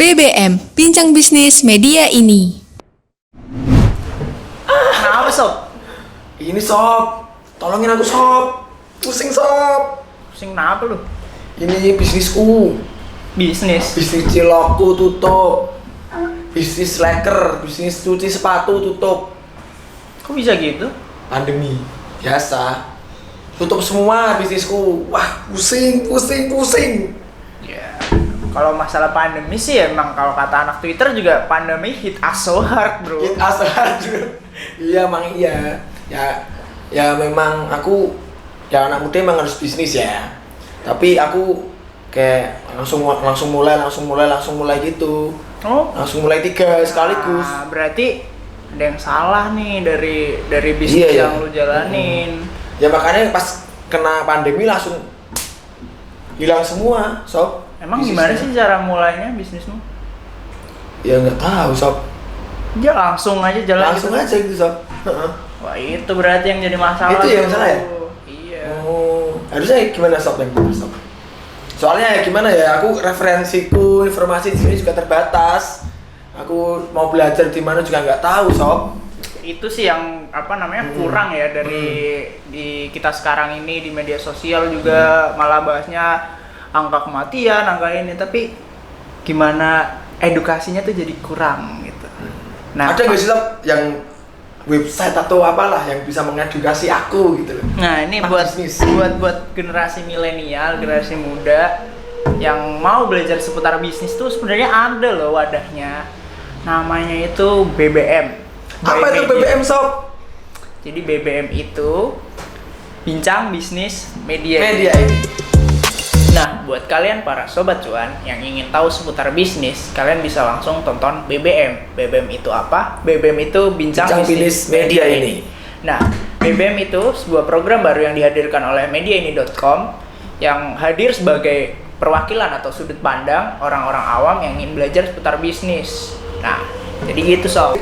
BBM, Bincang Bisnis Media ini. Kenapa sob? Ini sob, tolongin aku sob. Pusing sob. Pusing kenapa lu? Ini bisnisku. Bisnis? Bisnis cilokku tutup. Bisnis leker, bisnis cuci sepatu tutup. Kok bisa gitu? Pandemi, biasa. Tutup semua bisnisku. Wah, pusing. Ya, kalau masalah pandemi sih emang kalau kata anak Twitter juga pandemi hit us so hard, bro. Hit us hard. Iya, emang iya. Ya memang aku ya anak muda emang harus bisnis ya. Tapi aku kayak langsung mulai gitu. Oh, Langsung mulai 3 sekaligus. nah, berarti ada yang salah nih dari bisnis Iya, yang lu jalanin. Ya makanya pas kena pandemi langsung hilang semua, sob. Emang Bisnisnya. gimana sih cara mulainya bisnismu? Ya nggak tahu, sob. Ya langsung aja jalan Langsung gitu. aja gitu, sob. Heeh. Wah, itu berarti yang jadi masalah. Itu yang tuh. salah ya? Iya. Oh, harusnya gimana, sob, yang benar, sob? Soalnya ya gimana ya, aku referensiku, informasi di sini juga terbatas. Aku mau belajar di mana juga nggak tahu, sob. Itu sih yang kurang ya dari di kita sekarang ini di media sosial juga malah bahasnya angka kematian, angka ini, tapi gimana edukasinya tuh jadi kurang gitu. Ada nggak sih, sob, yang website atau apalah yang bisa mengedukasi aku gitu loh? Nah, ini Tentang buat bisnis. generasi milenial, generasi muda yang mau belajar seputar bisnis tuh sebenarnya ada loh wadahnya. Namanya itu BBM. Apa By itu Media. BBM, sob? Jadi BBM itu Bincang Bisnis Media. Media ini. Nah, buat kalian para sobat cuan yang ingin tahu seputar bisnis, kalian bisa langsung tonton BBM. BBM itu apa? BBM itu Bincang Bisnis Media ini. Nah, BBM itu sebuah program baru yang dihadirkan oleh mediaini.com yang hadir sebagai perwakilan atau sudut pandang orang-orang awam yang ingin belajar seputar bisnis. Nah, jadi gitu sob.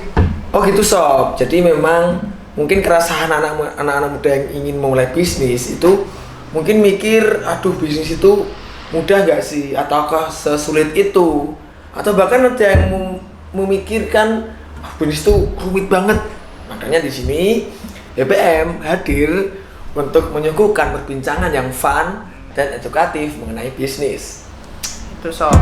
Oh gitu, sob. Jadi memang mungkin keresahan anak-anak muda yang ingin memulai bisnis itu mungkin mikir, aduh bisnis itu mudah gak sih? Ataukah sesulit itu? Atau bahkan ada yang memikirkan bisnis itu rumit banget. Makanya di sini BBM hadir untuk menyuguhkan perbincangan yang fun dan edukatif mengenai bisnis. Itu sob.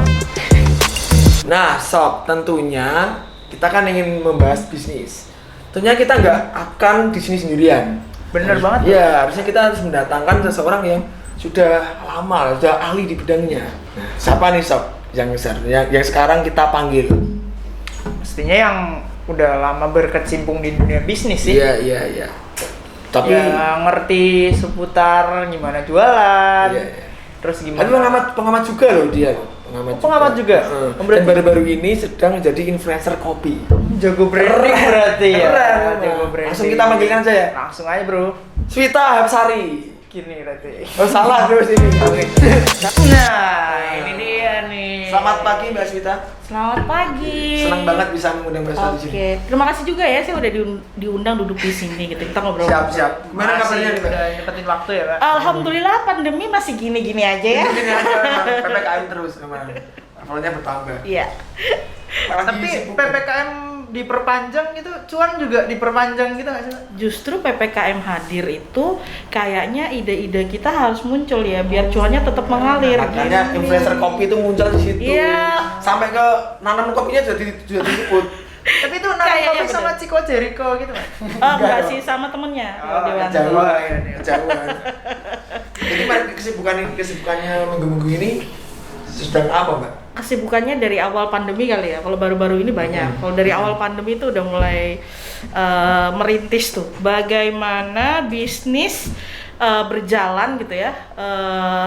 Nah, sob, tentunya kita kan ingin membahas bisnis. Tentunya kita nggak akan di sini sendirian. Bener banget. Iya, harusnya kita harus mendatangkan seseorang yang sudah lama, sudah ahli di bidangnya. Nah, siapa nih, sob, yang sekarang kita panggil? Mestinya yang udah lama berkecimpung di dunia bisnis sih. Iya. Tapi ya ngerti seputar gimana jualan. Iya. Terus gimana? Tapi pengamat juga loh dia. Pengamat juga? Dan baru-baru ini sedang menjadi influencer kopi. Jago branding berarti ya. Keren. Jago branding. Langsung kita panggilkan aja ya. Langsung aja, Bro. Swita Hapsari. Gini berarti. Oh salah terus ini. Nah, ini dia nih. Selamat pagi Mbak Swita. Selamat pagi. Senang banget bisa mengundang Mbak Swita di sini. Oke, terima kasih juga ya saya udah diundang duduk di sini gitu. Kita ngobrol. Siap. Gimana kabarnya nih, Mbak? Udah nyepetin waktu ya, Pak? Alhamdulillah pandemi masih gini-gini aja ya. Ini aja memang PPKM terus memang. Levelnya bertambah. Iya. Tapi sibuk. PPKM diperpanjang gitu, cuan juga diperpanjang gitu nggak sih, Pak? Justru PPKM hadir itu kayaknya ide-ide kita harus muncul ya biar cuannya tetap mengalir. Makanya Gini. influencer kopi itu muncul di situ. Iya. Sampai ke nanam kopinya jadi disebut. Tapi itu nanti Kayaknya kopi sama bener. Chico Jericho gitu, Pak? Oh, enggak dong. sih sama temennya. Oh, Dewan. Kejauhan. Jadi Mbak, kesibukannya minggu-minggu ini sedang apa, Mbak? Kesibukannya dari awal pandemi kali ya. Kalau baru-baru ini banyak. Kalau dari awal pandemi itu udah mulai merintis tuh bagaimana bisnis berjalan gitu ya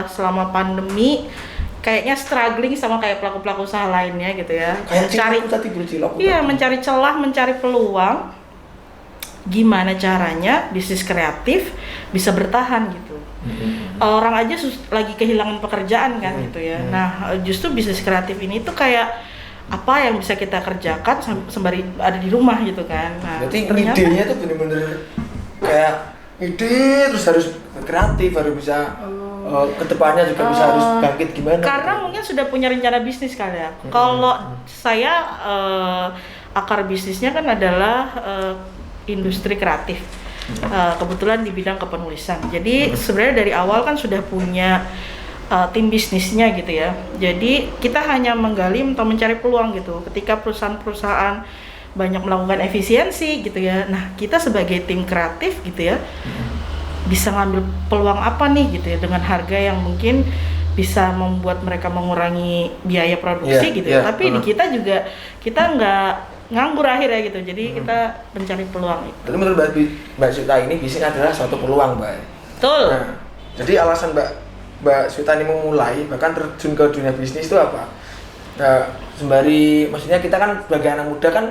selama pandemi. Kayaknya struggling sama kayak pelaku-pelaku usaha lainnya gitu ya. Kayak tadi bercilok. Iya, mencari celah, mencari peluang. Gimana caranya bisnis kreatif bisa bertahan gitu. Orang aja lagi kehilangan pekerjaan kan gitu ya. Nah, justru bisnis kreatif ini tuh kayak apa yang bisa kita kerjakan sembari ada di rumah gitu kan. Nah, Berarti ternyata idenya tuh bener-bener kayak ide terus harus kreatif, harus bisa kedepannya juga bisa harus bangkit gimana? Karena gitu? mungkin sudah punya rencana bisnis kali ya. Kalau saya akar bisnisnya kan adalah industri kreatif. Kebetulan di bidang kepenulisan. Jadi sebenarnya dari awal kan sudah punya tim bisnisnya gitu ya. Jadi kita hanya menggali atau mencari peluang gitu. Ketika perusahaan-perusahaan banyak melakukan efisiensi gitu ya. Nah, kita sebagai tim kreatif gitu ya, bisa ngambil peluang apa nih gitu ya dengan harga yang mungkin bisa membuat mereka mengurangi biaya produksi gitu ya. Tapi di kita juga kita nggak nganggur akhirnya gitu. Jadi kita mencari peluang itu. Jadi menurut Mbak Swita ini bisnis adalah suatu peluang, Mbak. Betul. Nah, jadi alasan Mbak Swita ini memulai bahkan terjun ke dunia bisnis itu apa? Nah, sembari maksudnya kita kan sebagai anak muda kan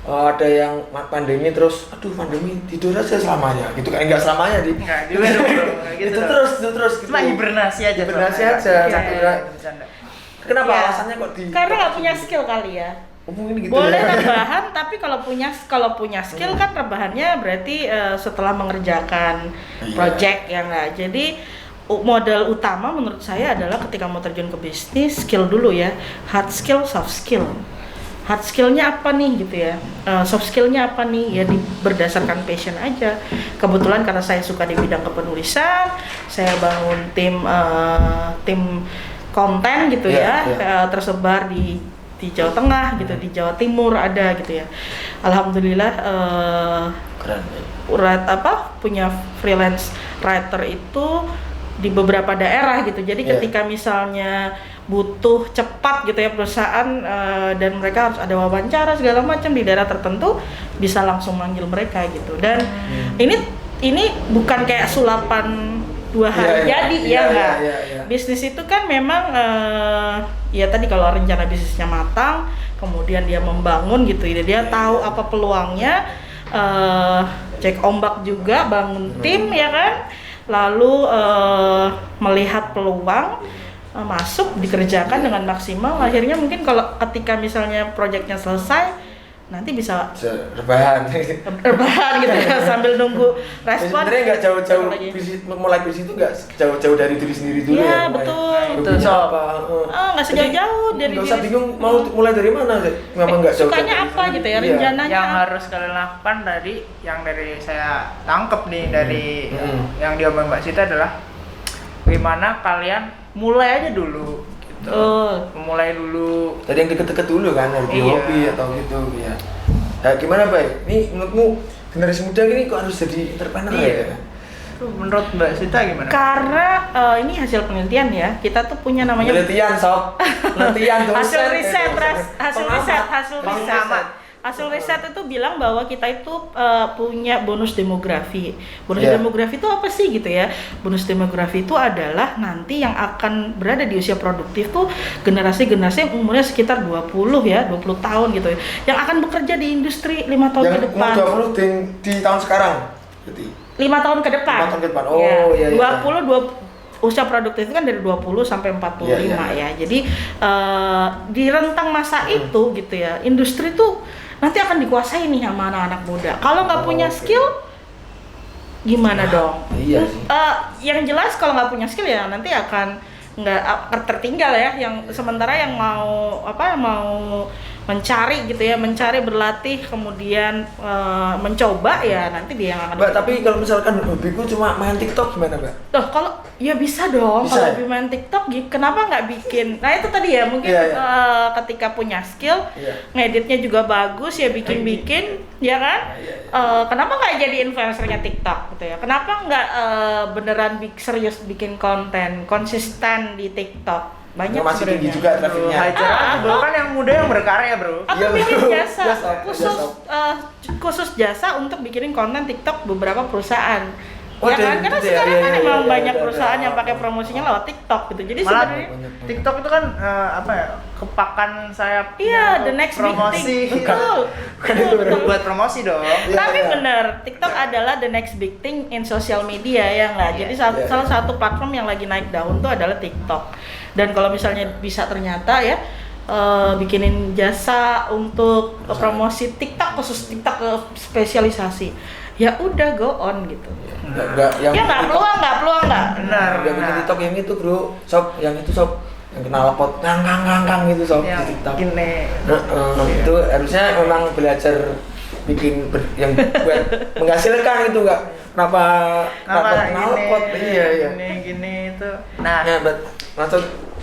ada yang pandemi terus, aduh pandemi tidur aja selamanya, gitu kan? Enggak selamanya Enggak gitu bro. Gitu itu terus gitu. Cuma hibernasi aja. Hibernasi aja. Bercanda. Kenapa Ya. alasannya kok di? Karena nggak punya skill kali ya. Mungkin gitu Boleh ya. rebahan, tapi kalau punya skill kan rebahannya berarti setelah mengerjakan Iya. project ya nggak. Jadi modal utama menurut saya adalah ketika mau terjun ke bisnis, skill dulu ya, hard skill, soft skill. Hard skillnya apa nih gitu ya, soft skillnya apa nih ya, berdasarkan passion aja. Kebetulan karena saya suka di bidang kepenulisan, saya bangun tim konten gitu ya, tersebar di Jawa Tengah gitu, di Jawa Timur ada gitu ya. Alhamdulillah Keren. punya freelance writer itu di beberapa daerah gitu. Jadi ketika misalnya butuh cepat gitu ya perusahaan dan mereka harus ada wawancara segala macam di daerah tertentu, bisa langsung manggil mereka gitu. Dan ini bukan kayak sulapan 2 hari jadi ya enggak. Bisnis itu kan memang ya tadi kalau rencana bisnisnya matang, kemudian dia membangun gitu, dia tahu apa peluangnya, cek ombak juga, bangun tim ya kan, lalu melihat peluang, masuk, dikerjakan dengan maksimal. Akhirnya mungkin kalau ketika misalnya proyeknya selesai, nanti bisa rebahan gitu ya, sambil nunggu respon. Sebenarnya nggak jauh-jauh mulai bisnis itu nggak jauh-jauh dari diri sendiri dulu ya. Ya, betul. Itu Nggak sejauh-jauh dari nggak usah diri. bingung mau mulai dari mana, memang nggak jauh. Sukanya apa gitu ya, rencananya. Yang harus kalian lakukan dari saya tangkep nih dari yang diomongin Mbak Sita adalah gimana kalian mulai aja dulu. Mulai dulu. Tadi yang deket-deket dulu kan, dari hobi atau gitu ya. Nah, gimana Pak? Ini menurutmu generasi muda ini kok harus jadi entrepreneur ya? Menurut Mbak Sita gimana? Karena ini hasil penelitian ya, kita tuh punya namanya Penelitian sob, penelitian hasil riset. Pengamat. Hasil riset itu bilang bahwa kita itu punya bonus demografi. Bonus demografi itu apa sih gitu ya? Bonus demografi itu adalah nanti yang akan berada di usia produktif tuh generasi-generasi yang umurnya sekitar 20 tahun gitu ya. Yang akan bekerja di industri 5 tahun ke depan. Yang umur 20 di tahun sekarang berarti. 5 tahun ke depan. 5 tahun ke depan. Oh iya. 20 usia produktif itu kan dari 20 sampai 45 ya. Jadi di rentang masa itu gitu ya, industri tuh nanti akan dikuasai nih sama anak-anak muda. Kalau nggak punya skill, gimana dong? Iya sih. Yang jelas kalau nggak punya skill ya nanti akan nggak tertinggal ya. Yang sementara yang mau mencari gitu ya, berlatih, kemudian mencoba ya nanti dia yang akan. Mbak, tapi kalau misalkan hobiku cuma main TikTok gimana, Mbak? Loh, kalau ya bisa dong. Bisa, kalau ya? main TikTok, kenapa nggak bikin? Nah itu tadi ya mungkin ketika punya skill, ngeditnya juga bagus ya, bikin ya kan? Kenapa nggak jadi influencernya TikTok gitu ya? Kenapa nggak beneran serius bikin konten konsisten di TikTok? Banyak masih tinggi sebenarnya. juga trafiknya. Hajar bro, kan yang muda yang berkarya bro. Atau bikin jasa Sob. khusus jasa untuk bikinin konten TikTok beberapa perusahaan. Oh, Ya kan? Karena gitu ya? sekarang Iya, kan iya, emang iya, banyak iya, perusahaan iya. yang pakai promosinya lewat TikTok gitu. Jadi Malah sebenarnya TikTok itu kan kepakan saya the next big promosi. thing. Betul. Buat promosi dong. Tapi benar, TikTok adalah the next big thing in social media ya nggak. Jadi salah satu platform yang lagi naik daun tuh adalah TikTok. Dan kalau misalnya bisa ternyata ya bikinin jasa untuk promosi TikTok, khusus TikTok spesialisasi, ya udah go on gitu. Enggak yang Ya nggak peluang nggak. Benar. Yang bikin TikTok yang itu bro, sob, yang itu sob, yang kenal pot kang gitu sob Yang di TikTok. gini. Itu harusnya memang belajar bikin yang buat menghasilkan itu enggak kenapa kenal pot iya Gini itu. Nah, ya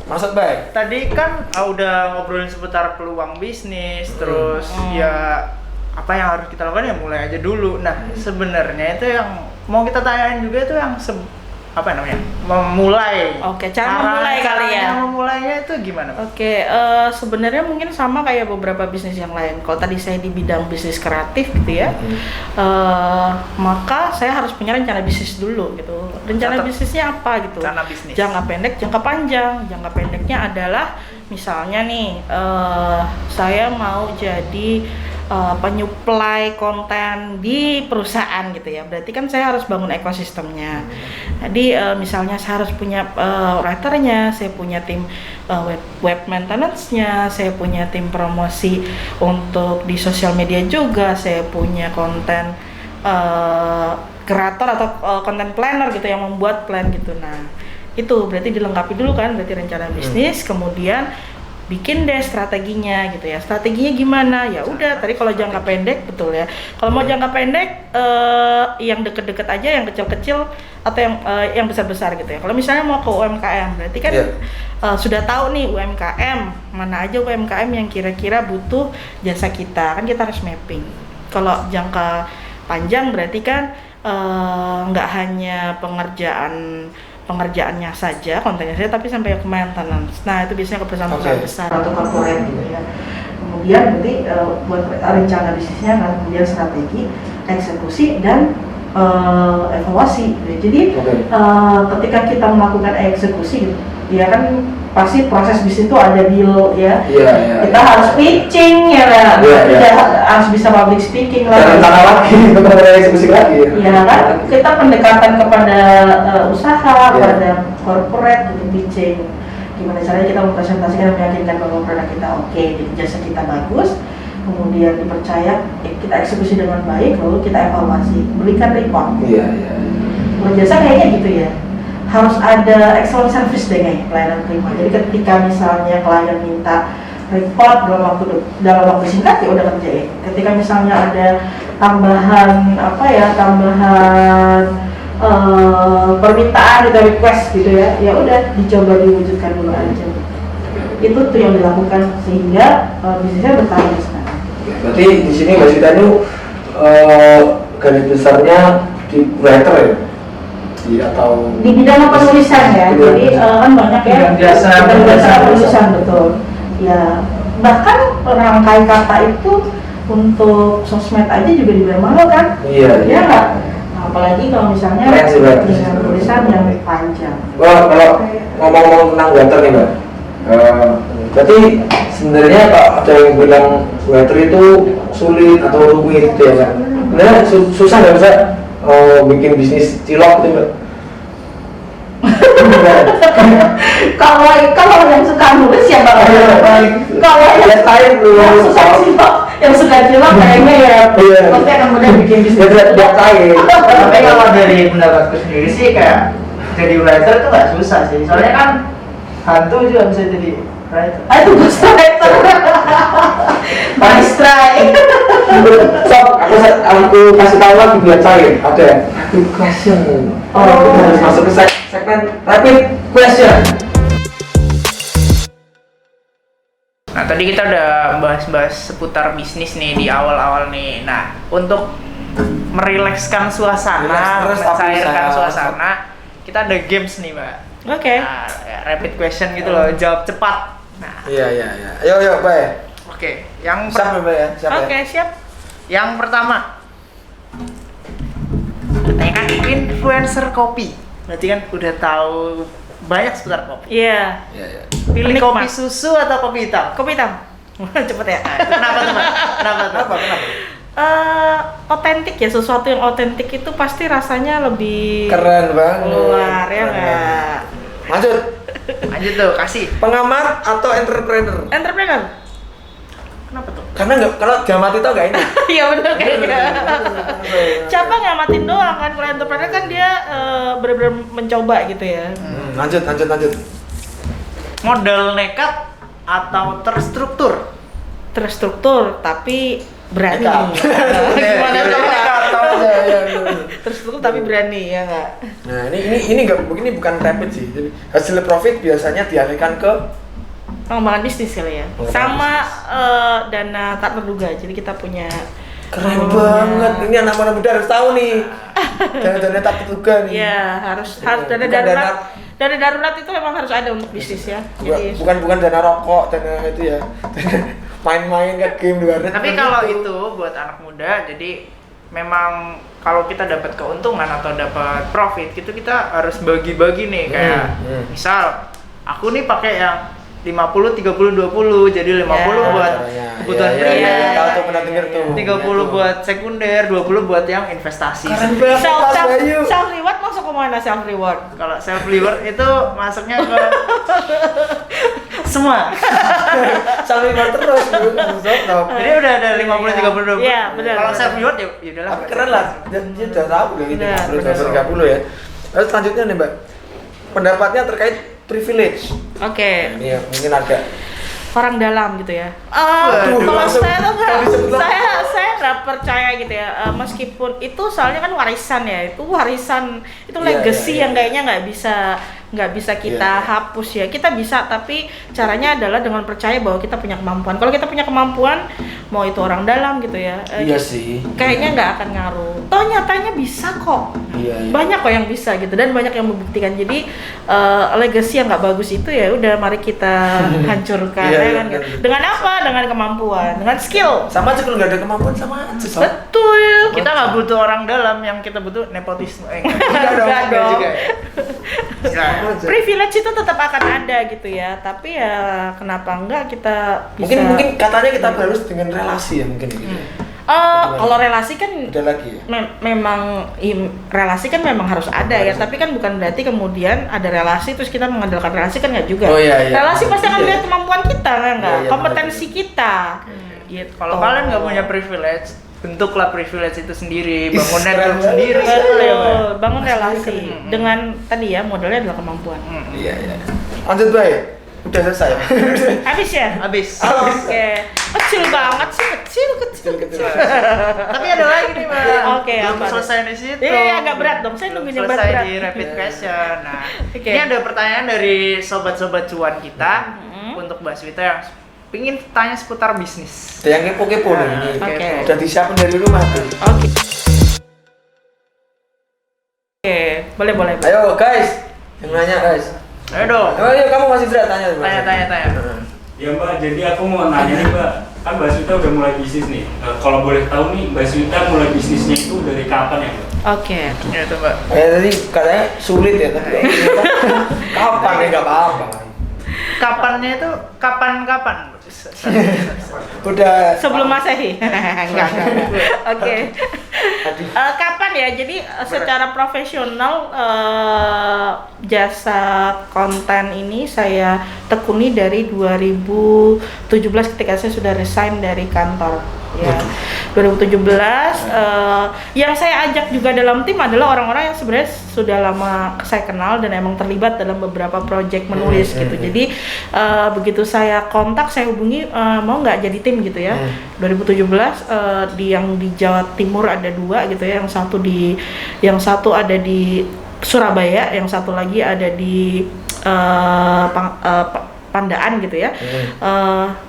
maksud baik tadi kan udah ngobrolin seputar peluang bisnis, terus ya apa yang harus kita lakukan ya mulai aja dulu. Nah, sebenarnya itu yang mau kita tanyain juga itu yang apa namanya? Memulai. Oke, cara memulai kali ya. Cara memulainya itu gimana, Pak? Oke, sebenarnya mungkin sama kayak beberapa bisnis yang lain. Kalau tadi saya di bidang bisnis kreatif gitu ya, maka saya harus punya rencana bisnis dulu gitu. Rencana bisnisnya apa gitu? Rencana bisnis. Jangka pendek, jangka panjang. Jangka pendeknya adalah misalnya nih, saya mau jadi penyuplai konten di perusahaan gitu ya. Berarti kan saya harus bangun ekosistemnya. Jadi misalnya saya harus punya writernya, saya punya tim web maintenance-nya, saya punya tim promosi untuk di sosial media juga, saya punya konten kreator atau konten planner gitu yang membuat plan gitu. Nah, itu berarti dilengkapi dulu kan, berarti rencana bisnis, kemudian bikin deh strateginya gitu ya. Strateginya gimana? Ya udah, tadi kalau jangka pendek betul ya. Kalau mau jangka pendek yang deket-deket aja, yang kecil-kecil atau yang besar-besar gitu ya. Kalau misalnya mau ke UMKM, berarti kan sudah tahu nih UMKM, mana aja UMKM yang kira-kira butuh jasa kita. Kan kita harus mapping. Kalau jangka panjang berarti kan nggak hanya pengerjaannya saja, kontennya saja, tapi sampai ke maintenance. Nah, itu biasanya ke perusahaan-perusahaan besar atau corporate gitu ya. Kemudian berarti buat rencana bisnisnya kan, kemudian strategi, eksekusi, dan evaluasi. Jadi ketika kita melakukan eksekusi, ya kan pasti proses bisnis itu ada deal ya. Kita harus pitching ya, harus bisa public speaking lah. rencana lagi untuk eksekusi lagi Ya kan, kita pendekatan kepada usaha, kepada corporate, gitu, pitching. Gimana caranya kita mempresentasikan dan meyakinkan bahwa produk kita oke, jasa kita bagus, kemudian dipercaya, kita eksekusi dengan baik, lalu kita evaluasi, berikan report. Kalau jasa kayaknya gitu ya, harus ada excellent service deh kayaknya pelayanan terima. Jadi ketika misalnya klien minta report dalam waktu singkat, ya udah kerjain. Ketika misalnya ada tambahan permintaan gitu, request gitu ya, ya udah dicoba diwujudkan dulu aja. Itu tuh yang dilakukan sehingga bisnisnya bertahan sekarang. berarti di sini Mbak Sita itu garis besarnya di writer ya? Atau Di bidang penulisan ya, jadi kan banyak ya jasa penulisan, betul ya. Bahkan rangkai kata itu untuk sosmed aja juga dibayar mahal kan? Iya. Nggak? Nah, apalagi kalau misalnya dengan tulisan yang panjang. Wah, kalau ngomong-ngomong tentang writer nih Mbak, berarti sebenarnya Pak ada yang bilang writer itu sulit atau rumit gitu ya kan? Sebenarnya susah nggak bisa bikin bisnis cilok gitu Mbak? Kalau yang suka nulis ya Bang. Kalau yang suka cilok kayaknya ya pasti akan mudah bikin bisnis. Tapi kalau dari pendapatku sendiri sih kayak jadi writer itu nggak susah sih. Soalnya kan hantu juga bisa jadi writer. Itu ghostwriter. Maestra. Sob, aku kasih tahu lagi biar cair. Ada rapid question. Kita harus masuk ke segmen rapid question. Nah, tadi kita udah bahas-bahas seputar bisnis nih di awal-awal nih. Nah, untuk merilekskan suasana, mencairkan suasana, kita ada games nih, Mbak. Oke. Nah, rapid question gitu loh, jawab cepat. Nah, Iya. Ayo, Mbak. oke. Yang Siap Mbak ya? Siap ya? Oke, siap. Yang pertama, katanya kan influencer kopi. Berarti kan udah tahu banyak seputar kopi. Iya. Iya. Pilih Penikmat. kopi susu atau kopi hitam? Kopi hitam. Cepet ya. Nah, itu kenapa tuh, Mbak? Kenapa? Otentik ya, sesuatu yang otentik itu pasti rasanya lebih Keren banget. keluar ya Keren nggak? Lanjut. Lanjut tuh, kasih. Pengamat atau entrepreneur? Entrepreneur. Kenapa tuh? Karena Karena nggak, kalau diamati tau nggak enak. Iya benar kayaknya. Siapa ngamatin doang kan, kalau entrepreneur kan dia benar-benar mencoba gitu ya. Lanjut. Modal nekat atau terstruktur? Terstruktur tapi berani. Nekat. Gimana tuh? Ya. Terstruktur tapi berani ya nggak? Nah ini nggak, ini bukan rapid sih. Jadi hasil profit biasanya dialihkan ke Pengembangan bisnis kali ya. Pengembangan Sama dana tak terduga. Jadi kita punya keren banget. Ini anak-anak muda harus tahu nih. Dana tak terduga nih. Iya, harus dana Bukan darurat. Dana darurat itu memang harus ada untuk bisnis ya. Jadi bukan dana rokok, dana itu ya. Main-main ke game luar. Tapi kalau itu buat anak muda, jadi memang kalau kita dapat keuntungan atau dapat profit, gitu kita harus bagi-bagi nih. Kayak misal aku nih pakai yang 50, 30, 20, jadi 50 buat kebutuhan primer, tahu tuh, pernah denger tuh. 30 buat sekunder, 20 buat yang investasi. Keren banget, Mas Bayu. self reward masuk ke mana self reward? Kalau self reward itu masuknya ke semua. Self reward terus, Jadi udah ada 50, 30, 20. Iya, benar, Kalau benar. self reward ya udahlah. Tapi keren lah, dia udah tahu udah gitu, Benar, 30 ya. Lalu selanjutnya nih Mbak, pendapatnya terkait privilege. Oke. Ini ya, mungkin agak Orang dalam gitu ya. Waduh, Kalau langsung saya tuh nggak, disebut langsung. saya nggak percaya gitu ya. Meskipun itu soalnya kan warisan ya, itu warisan, itu Iya, legacy iya, yang iya. kayaknya nggak bisa kita Iya. hapus ya. Kita bisa, tapi caranya adalah dengan percaya bahwa kita punya kemampuan. Kalau kita punya kemampuan, mau itu orang dalam gitu ya. iya sih. Kayaknya nggak akan ngaruh. Toh nyatanya bisa kok. Iya. Banyak kok yang bisa gitu dan banyak yang membuktikan. Jadi legacy yang nggak bagus itu ya udah mari kita hancurkan Iya, ya iya, kan. benar, Gitu. benar. Dengan apa? Dengan kemampuan, dengan skill. Sama aja kalau nggak ada kemampuan sama aja. Sob. Betul. Kita nggak butuh orang dalam, yang kita butuh nepotisme. Enggak dong, Enggak dong. juga. Nah, Sama aja. Privilege itu tetap akan ada gitu ya. Tapi ya kenapa enggak kita bisa. Mungkin katanya kita harus dengan relasi ya mungkin gitu. Kalau relasi kan Udah lagi ya. memang relasi kan memang harus ada ya, tapi kan bukan berarti kemudian ada relasi terus kita mengandalkan relasi, kan nggak juga. Oh, iya, iya. Relasi pasti akan Iya. lihat kemampuan kita kan nggak, Iya, iya, kompetensi kita. Gitu. kalau kalian nggak punya privilege, bentuklah privilege itu sendiri, bangun Keren network banget. sendiri. Betul, bangun relasi keren. dengan tadi ya modalnya adalah kemampuan. Iya. Lanjut baik. Udah selesai. Habis ya? Habis. Oke. Kecil banget sih, kecil. Tapi ada lagi nih, Mbak. Oke, Belum apa? selesai di situ. Iya, agak berat dong. Saya Belum nungguin yang selesai berat-berat. di rapid question. Nah, Oke. ini ada pertanyaan dari sobat-sobat cuan kita untuk Mbak Swita yang pingin tanya seputar bisnis. Ada yang kepo-kepo nih ini. Oke. Udah disiapin dari rumah tuh. Oke. Oke, boleh. Ayo guys, yang nanya guys. Ayo dong. Ayo kamu masih berat tanya. Tanya. Ya Mbak, jadi aku mau nanya nih Mbak, kan Mbak Swita udah mulai bisnis nih. Kalau boleh tahu nih, Mbak Swita mulai bisnisnya itu dari kapan ya Mbak? Oke. Ya itu, Mbak. Tadi katanya sulit ya, tapi kapan ya nggak apa-apa. Kapannya itu kapan? Udah. Sebelum Masehi. Enggak. Oke. Aduh. Kapan ya? Jadi secara profesional jasa konten ini saya tekuni dari 2017 ketika saya sudah resign dari kantor. Ya. 2017 yang saya ajak juga dalam tim adalah orang-orang yang sebenarnya sudah lama saya kenal dan emang terlibat dalam beberapa proyek menulis gitu. Jadi begitu saya kontak, saya hubungi mau nggak jadi tim gitu ya. 2017 yang di Jawa Timur ada 2 gitu ya, yang satu ada di Surabaya, yang satu lagi ada di Pandaan gitu ya.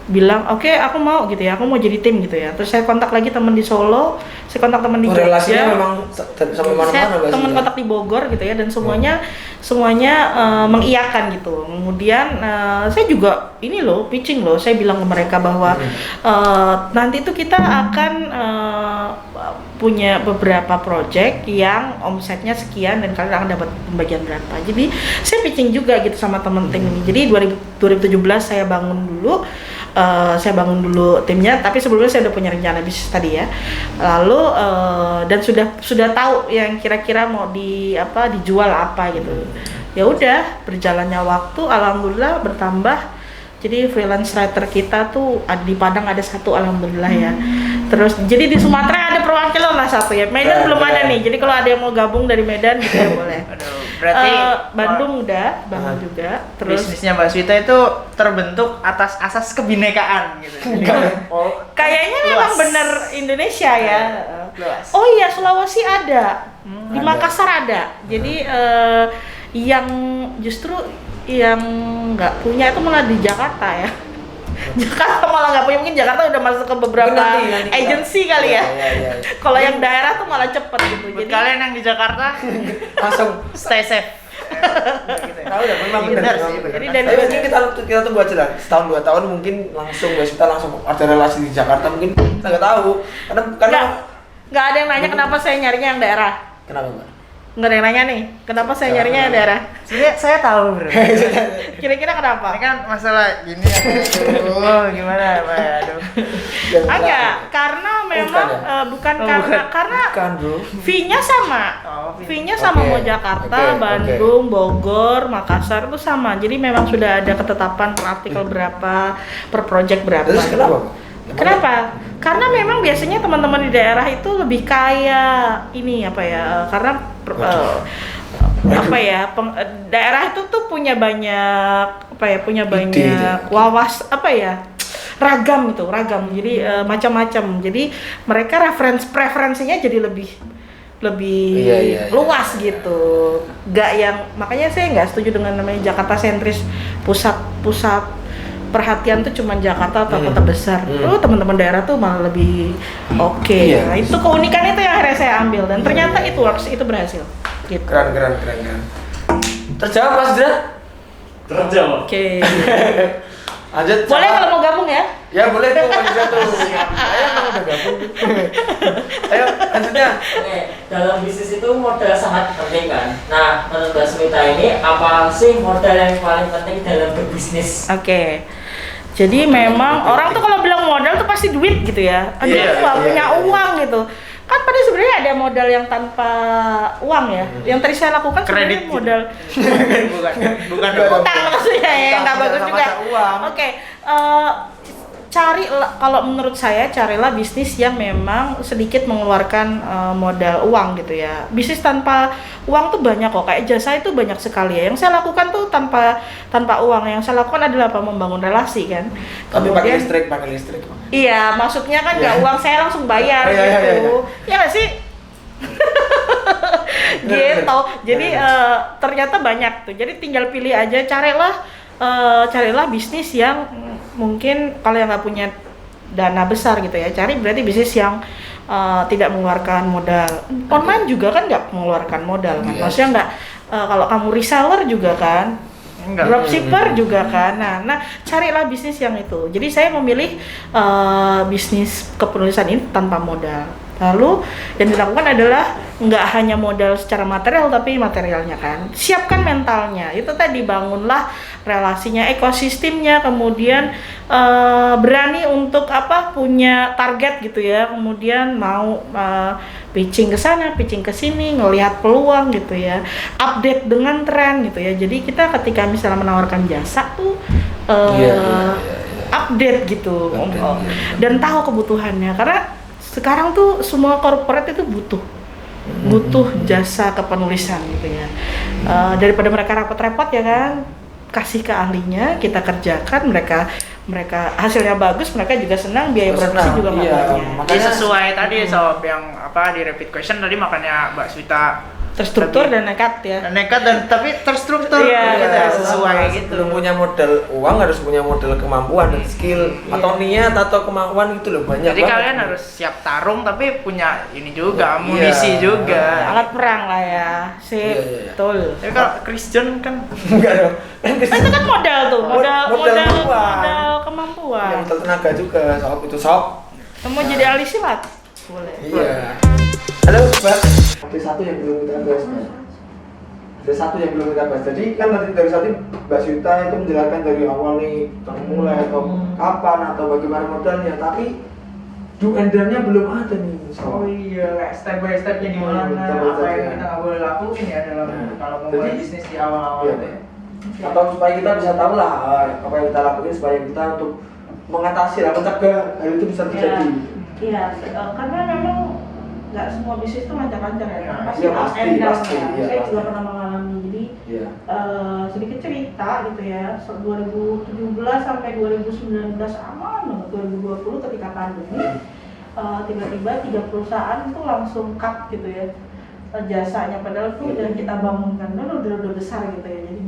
Bilang oke, aku mau gitu ya, aku mau jadi tim gitu ya. Terus saya kontak lagi teman di Solo, saya kontak teman di Jogja. Relasinya memang sampai mana-mana Saya Mbak teman Swita? kontak di Bogor gitu ya, dan semuanya mengiyakan gitu. Kemudian saya juga ini loh pitching loh, saya bilang ke mereka bahwa nanti itu kita akan punya beberapa project yang omsetnya sekian dan kalian akan dapat pembagian berapa. Jadi saya pitching juga gitu sama teman tim ini. Jadi 2017 saya bangun dulu timnya, tapi sebelumnya saya udah punya rencana bisnis tadi ya. Lalu dan sudah tahu yang kira-kira mau dijual apa gitu. Ya udah, berjalannya waktu alhamdulillah bertambah Jadi freelance writer kita tuh di Padang ada satu, alhamdulillah ya. Terus jadi di Sumatera ada perwakilan lah satu ya. Medan belum ada nih. Jadi kalau ada yang mau gabung dari Medan bisa boleh. Aduh, berarti Bandung udah, Bandung juga. Terus bisnisnya Mbak Swita itu terbentuk atas asas kebinekaan gitu. Oh, kayaknya memang bener Indonesia ya. luas. Oh iya, Sulawesi ada. Di Makassar ada. Jadi yang justru yang nggak punya itu malah di Jakarta ya. Jakarta malah nggak punya, mungkin Jakarta udah masuk ke beberapa Nanti agensi kali ya. Iya. Kalau yang daerah tuh malah cepet gitu. Buat Jadi kalian yang di Jakarta, Langsung stay safe. tahu ya memang Benar benar sih, sih. Jadi Tapi dari mungkin kita tunggu aja lah. Setahun 2 tahun mungkin langsung kita langsung ada relasi di Jakarta mungkin kita nggak tahu. Karena nggak ada yang nanya kenapa saya nyarinya yang daerah. kenapa Mbak? Nggak ada yang nanya nih, kenapa saya nyarinya yang daerah. Sebenarnya saya tahu bro. Kira-kira kenapa? Ini kan masalah gini ya. Aduh, gimana Pak? Aduh. Enggak, karena memang bukan karena Bukan bro. fee-nya sama. Oh, Fee-nya sama Oke, mau Jakarta, oke, Bandung, Bogor, Makassar itu sama. Jadi memang sudah ada ketetapan per artikel berapa, per project berapa. Terus kenapa? Kenapa? Karena memang biasanya teman-teman di daerah itu lebih kaya ini apa ya? Karena daerah itu tuh punya banyak punya banyak wawas ragam. Jadi macam-macam. Jadi mereka preferensinya jadi lebih Iya. luas gitu. Nggak yang makanya saya nggak setuju dengan namanya Jakarta sentris, pusat perhatian tuh cuma Jakarta atau kota besar. Teman-teman daerah tuh malah lebih oke. Iya. Nah, itu keunikan itu yang akhirnya saya ambil dan ternyata it works, itu berhasil. Gitu. Keren. Terjawab Mas Dra? Terjawab. Oke. Lanjut. Boleh sama- kalau mau gabung ya? Ya boleh tuh Mas Dra tuh. Ayo kalau udah gabung. Ayo lanjutnya. Oke, dalam bisnis itu modal sangat penting kan. Nah, menurut Mbak Swita ini apa sih modal yang paling penting dalam berbisnis? Oke. Jadi memang orang tuh kalau bilang modal tuh pasti duit gitu ya. Aduh, Iya, aku nggak iya, punya iya. uang gitu. Kan pada sebenarnya ada modal yang tanpa uang ya. Yang tadi saya lakukan sebenarnya Kredit. modal bukan utang maksudnya ya, yang nggak Utang, bagus sama juga. uang. Oke, kalau menurut saya carilah bisnis yang memang sedikit mengeluarkan modal uang gitu ya. Bisnis tanpa uang tuh banyak kok, kayak jasa itu banyak sekali ya. Yang saya lakukan tuh tanpa uang. Yang saya lakukan adalah apa? Membangun relasi kan. Tapi pakai listrik. Iya, maksudnya kan nggak Iya. uang saya langsung bayar Iya, iya, gitu. Ya nggak sih? Gitu. Jadi ternyata banyak tuh. Jadi tinggal pilih aja, carilah bisnis yang mungkin kalau yang nggak punya dana besar gitu ya. Cari berarti bisnis yang tidak mengeluarkan modal. Online juga kan nggak mengeluarkan modal kan. Yes. Maksudnya nggak kalau kamu reseller juga kan. Enggak. Dropshipper juga kan. Nah, carilah bisnis yang itu. Jadi saya memilih bisnis kepenulisan ini tanpa modal. Lalu yang dilakukan adalah nggak hanya modal secara material tapi materialnya kan. Siapkan mentalnya. Itu tadi bangunlah relasinya, ekosistemnya, kemudian berani untuk punya target gitu ya. Kemudian mau pitching ke sana, pitching ke sini, ngelihat peluang gitu ya. Update dengan tren gitu ya. Jadi kita ketika misalnya menawarkan jasa tuh update gitu. Dan tahu kebutuhannya karena sekarang tuh semua corporate itu butuh jasa kepenulisan gitu ya. Daripada mereka repot-repot ya kan, kasih ke ahlinya, kita kerjakan, mereka hasilnya bagus, mereka juga senang, biaya produksi juga nggak banyak. Jadi sesuai tadi sob yang di repeat question tadi, makanya Mbak Swita Terstruktur dan nekat ya. nekat dan tapi terstruktur. Iya, gitu, betul. sesuai gitu. Belum punya modal uang, harus punya modal kemampuan dan skill atau niat atau kemampuan itu loh banyak. Jadi banget. kalian harus siap tarung tapi punya ini juga, Iya. amunisi juga. Alat perang lah ya, sip, Iya. betul. Tapi kalau Christian kan Enggak dong. Itu kan modal tuh, modal Modal kemampuan. modal tenaga juga, sob itu sob. Mau jadi ahli silat? Boleh. Iya. Halo, Mbak. Ada satu yang belum kita bahas, Mbak. Ada satu yang belum kita bahas. Jadi kan dari tadi Mbak Swita itu menjelaskan dari awal nih, mulai atau kapan atau bagaimana modalnya, tapi do and done-nya belum ada nih. oh iya, kayak step by stepnya gimana, Step by apa yang step-nya. kita nggak boleh lakuin ya dalam kalau mau mulai Jadi- bisnis di awal-awal Iya. itu ya. atau supaya kita bisa tahu lah apa yang kita lakuin supaya kita untuk mengatasi lah, mencegah hal itu bisa terjadi. Iya, karena memang nggak semua bisnis itu lancar-lancar ya. Pasti Iya, up pasti, and down pasti, ya. iya, Saya pasti. juga pernah mengalami. Jadi Iya. sedikit cerita gitu ya. 2017 sampai 2019 aman banget. 2020 ketika pandemi tiba-tiba 3 perusahaan itu langsung cut gitu ya jasanya, padahal tuh udah kita bangunkan dulu udah besar gitu ya. Jadi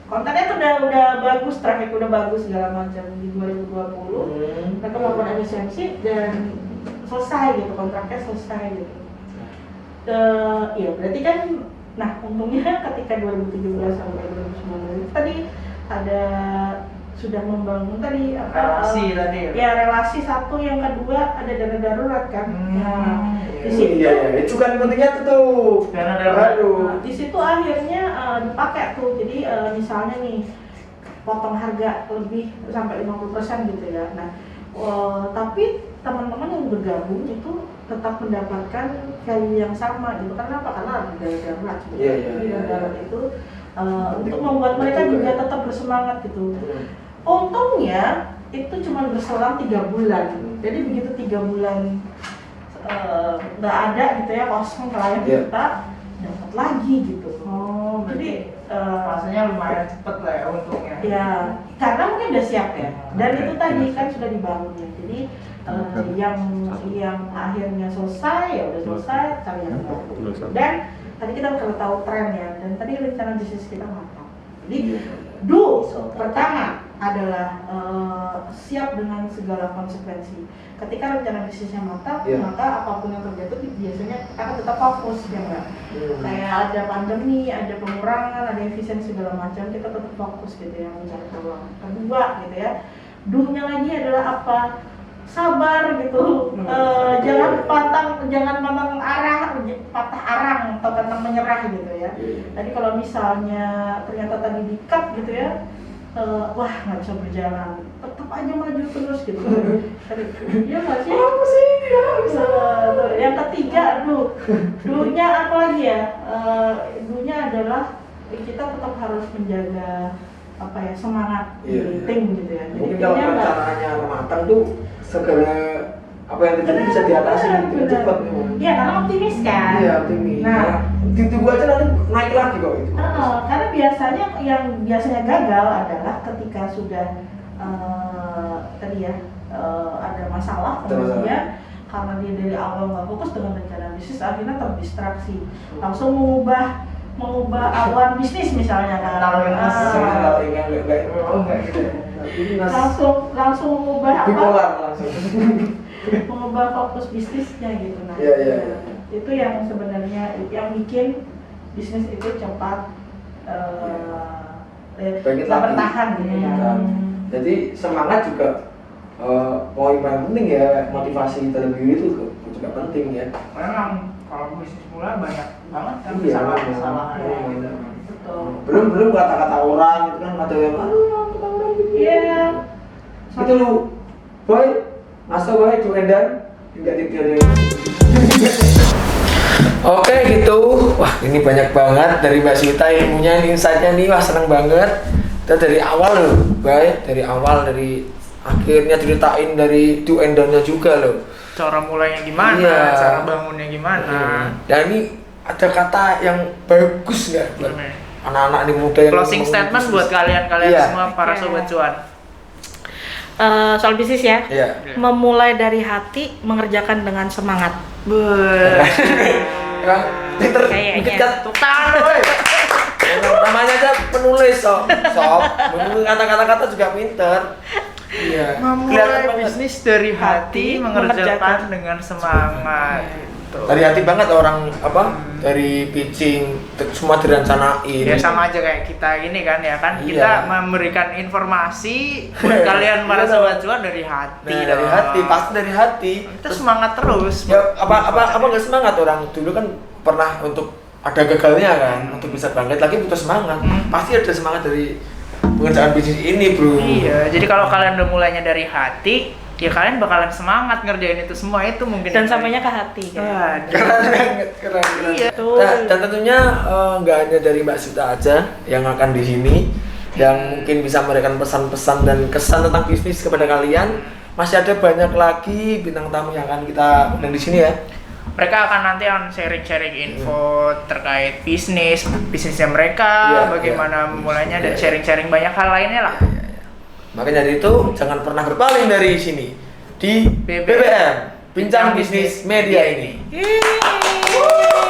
kontennya tuh udah bagus, traffic udah bagus segala macam. Di 2020 mereka melakukan efisiensi dan selesai gitu, kontraknya selesai gitu. Iya berarti kan, nah untungnya ketika 2017 sampai 2019 tadi ada sudah membangun tadi Relasi tadi ya? Ya relasi satu, yang kedua ada dana darurat kan. Nah di situ Iya, itu kan pentingnya tuh. Dana darurat. Nah, di situ akhirnya dipakai tuh. Jadi misalnya nih potong harga lebih sampai 50% gitu ya. Nah, tapi teman-teman yang bergabung itu tetap mendapatkan value yang sama gitu. Karena apa? Karena ada dana darurat. Iya. Jadi dana darurat itu untuk membuat mereka juga tetap bersemangat gitu. Untungnya itu cuma berselang 3 bulan. Jadi begitu 3 bulan nggak ada gitu ya, kosong klien kita dapat lagi gitu. Jadi rasanya lumayan cepet lah ya untungnya. ya karena mungkin udah siap ya, dan itu tadi kan sudah dibangun ya. Jadi yang akhirnya selesai ya udah selesai, cari yang baru. Dan tadi kita udah tahu tren ya, dan tadi rencana bisnis kita matang. Jadi pertama adalah siap dengan segala konsekuensi. Ketika rencana bisnisnya matang, maka apapun yang terjadi biasanya akan tetap fokus ya enggak. Kayak ada pandemi, ada pengurangan, ada efisiensi segala macam, kita tetap fokus gitu ya mencari peluang. Kedua gitu ya, duhnya lagi adalah apa? Sabar gitu, jangan pantang patah arang atau pantang menyerah gitu ya. Tadi kalau misalnya ternyata tadi di-cut gitu ya, wah nggak bisa berjalan, tetap aja maju terus gitu. Iya nggak sih? Apa sih? Bisa. Yang ketiga, duhnya apa lagi ya? Duhnya adalah kita tetap harus menjaga apa ya, semangat di tim gitu ya. Jadi Mungkin kalau rencananya matang tuh segera apa yang terjadi bisa diatasi gitu cepat. Iya karena optimis kan. Iya optimis. Nah, ditunggu aja nanti naik lagi kok itu. Karena biasanya yang biasanya gagal adalah ketika sudah tadi ya ada masalah kemudian karena dia dari awal nggak fokus dengan rencana bisnis, akhirnya terdistraksi, langsung mengubah awan bisnis misalnya kan. Langsung mengubah apa? Bipolar langsung. Mengubah fokus bisnisnya gitu. Nah, itu yang sebenarnya yang bikin bisnis itu cepat bertahan gitu ya. Jadi semangat juga poin paling penting ya, motivasi dalam diri itu juga penting ya. Memang kalau bisnis mulai banyak banget kan Iya, kesalahan. Betul. Belum kata-kata orang itu kan ada yang kata orang gitu. Iya. Itu lu, boy, masa boy cuendan tidak dikira. Oke gitu, wah ini banyak banget dari Mbak Swita ilmunya, insight-nya nih, wah seneng banget. Kita dari awal loh, baik dari awal dari akhirnya ceritain dari do and down-nya juga loh. Cara mulainya gimana, cara bangunnya gimana. Dan ini ada kata yang bagus nggak buat anak-anak ini muda yang Closing statement buat kalian semua para sobat cuan. Soal bisnis ya. Iya. Memulai dari hati, mengerjakan dengan semangat. Pinter, Kayaknya. dikit kan tepuk tangan woy. Namanya aja penulis sob, menulis kata-kata juga pinter. Iya. Memulai bisnis dari hati, mengerjakan dengan semangat. Dari hati banget orang dari pitching semua direncanain. Ya sama aja kayak kita gini kan ya kan, kita memberikan informasi buat kalian para sobat cuan dari hati. Nah, dari hati, pasti dari hati. Kita semangat terus. Ya apa nggak semangat, orang dulu kan pernah untuk ada gagalnya kan, untuk bisa bangkit lagi butuh semangat. Pasti ada semangat dari pengerjaan bisnis ini, bro. Iya, jadi kalau kalian udah mulainya dari hati, ya kalian bakalan semangat ngerjain itu semua, itu mungkin. Dan sampainya ke hati kan. Keren. Iya. Dan tentunya nggak hanya dari Mbak Swita aja yang akan di sini. yang mungkin bisa memberikan pesan-pesan dan kesan tentang bisnis kepada kalian. Masih ada banyak lagi bintang tamu yang akan kita undang di sini ya. Mereka akan nanti sharing-sharing info terkait bisnisnya mereka, Iya, bagaimana iya. memulainya dan Iya. sharing-sharing banyak hal lainnya lah. Makanya dari itu jangan pernah berpaling dari sini di BBM Bincang Bisnis Media ini. Yeay.